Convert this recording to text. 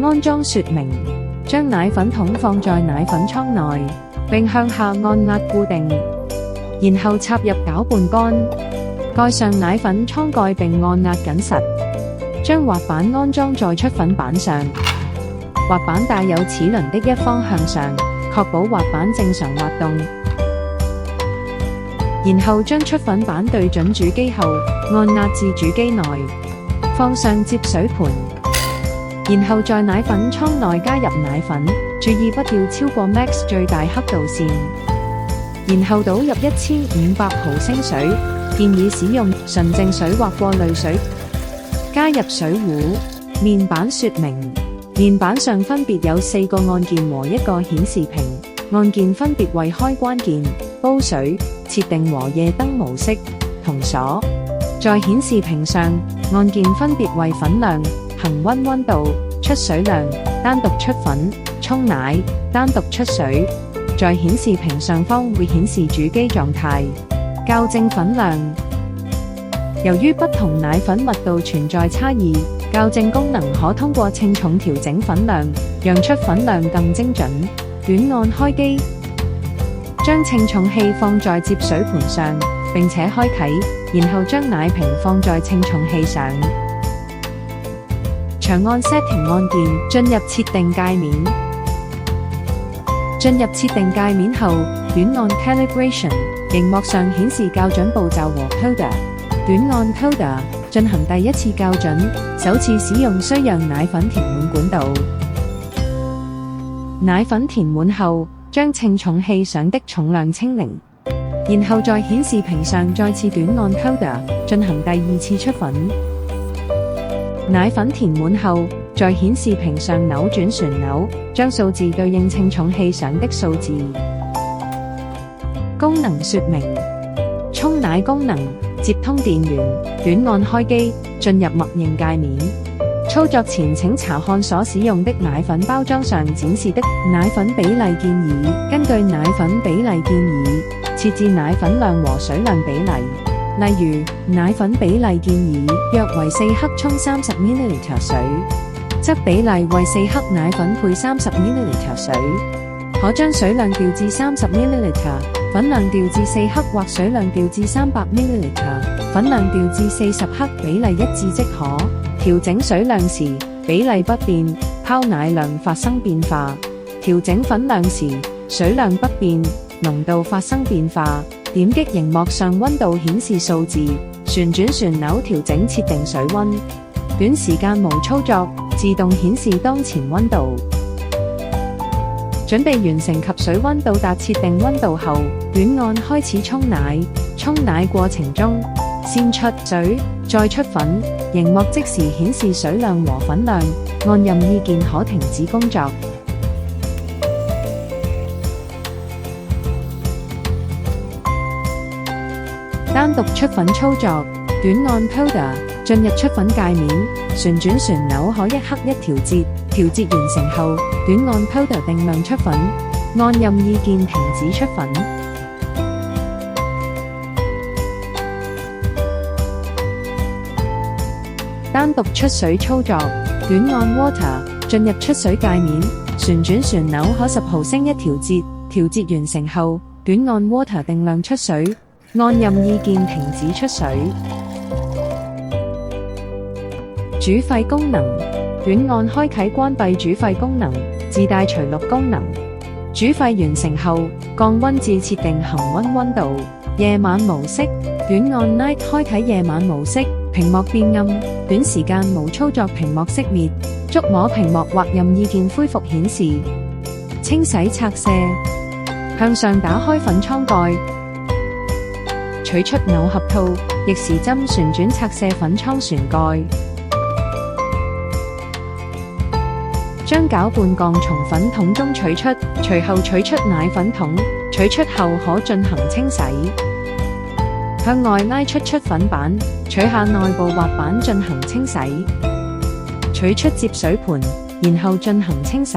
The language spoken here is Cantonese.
安裝說明：將奶粉桶放在奶粉倉內，並向下按壓固定，然後插入攪拌桿，蓋上奶粉倉蓋並按壓緊實。將滑板安裝在出粉板上，滑板帶有齒輪的一方向上，確保滑板正常滑動。然後將出粉板對準主機後，按壓至主機內，放上接水盤，然後在奶粉倉內加入奶粉，注意不要超過 Max 最大刻度線。然後倒入1500毫升水，建議使用純淨水或過濾水。加入水壺。面板說明：面板上分別有4個按鍵和1個顯示屏，按鍵分別為開關鍵、煲水、設定和夜燈模式、銅鎖。在顯示屏上，按鍵分別為粉量、恆溫溫度、出水量、單獨出粉、沖奶、單獨出水。在顯示屏上方會顯示主機狀態、校正粉量。由於不同奶粉密度存在差異，校正功能可通過稱重調整粉量，讓出粉量更精準。短按開機，將稱重器放在接水盤上，並且開啟，然後將奶瓶放在稱重器上。長按 Setting 按鍵，進入設定界面。進入設定界面後，短按 Calibration， 螢幕上顯示校準步驟和 Coder。短按 Coder 進行第一次校準，首次使用需讓奶粉填滿管道。奶粉填滿後，將稱重器上的重量清零，然後在顯示屏上再次短按 Coder 進行第2次出粉。奶粉填滿後，在顯示屏上扭轉旋鈕，將數字對應稱重器上的數字。功能說明：沖奶功能。接通電源，短按開機，進入默認界面。操作前請查看所使用的奶粉包裝上展示的奶粉比例建議。根據奶粉比例建議，設置奶粉量和水量比例。例如，奶粉比例建議約為4克沖30 ml 水，則比例為4克奶粉配30 ml 水。可將水量調至30 ml， 粉量調至4克或水量調至300 ml， 粉量調至40克，比例一致即可。調整水量時，比例不變，泡奶量發生變化；調整粉量時，水量不變，濃度發生變化。點擊螢幕上溫度顯示數字，旋轉旋鈕調整設定水溫。短時間無操作，自動顯示當前溫度。準備完成及水溫到達設定溫度後，短按開始沖奶。沖奶過程中，先出水，再出粉，螢幕即時顯示水量和粉量，按任意鍵可停止工作。單獨出粉操作，短按 Coder 進入出粉界面，旋轉旋鈕可一刻一調節。調節完成後，短按 Coder 定量出粉，按任意鍵停止出粉。單獨出水操作，短按 Water 進入出水界面，旋轉旋鈕可10毫升一調節。調節完成後，短按 Water 定量出水，按任意鍵停止出水。煮沸功能，短按開啟關閉煮沸功能，自帶隨錄功能。煮沸完成後，降溫至設定恆溫溫度。夜晚模式，短按 Night 開啟夜晚模式，屏幕變暗，短時間無操作屏幕熄滅，觸摸屏幕或任意鍵恢復顯示。清洗拆卸，向上打開粉倉蓋，取出扭合套，逆時針旋轉拆卸粉倉旋蓋。將攪拌桿從粉桶中取出，隨後取出奶粉桶，取出後可進行清洗。向外拉出出粉板，取下內部滑板進行清洗。取出接水盤，然後進行清洗。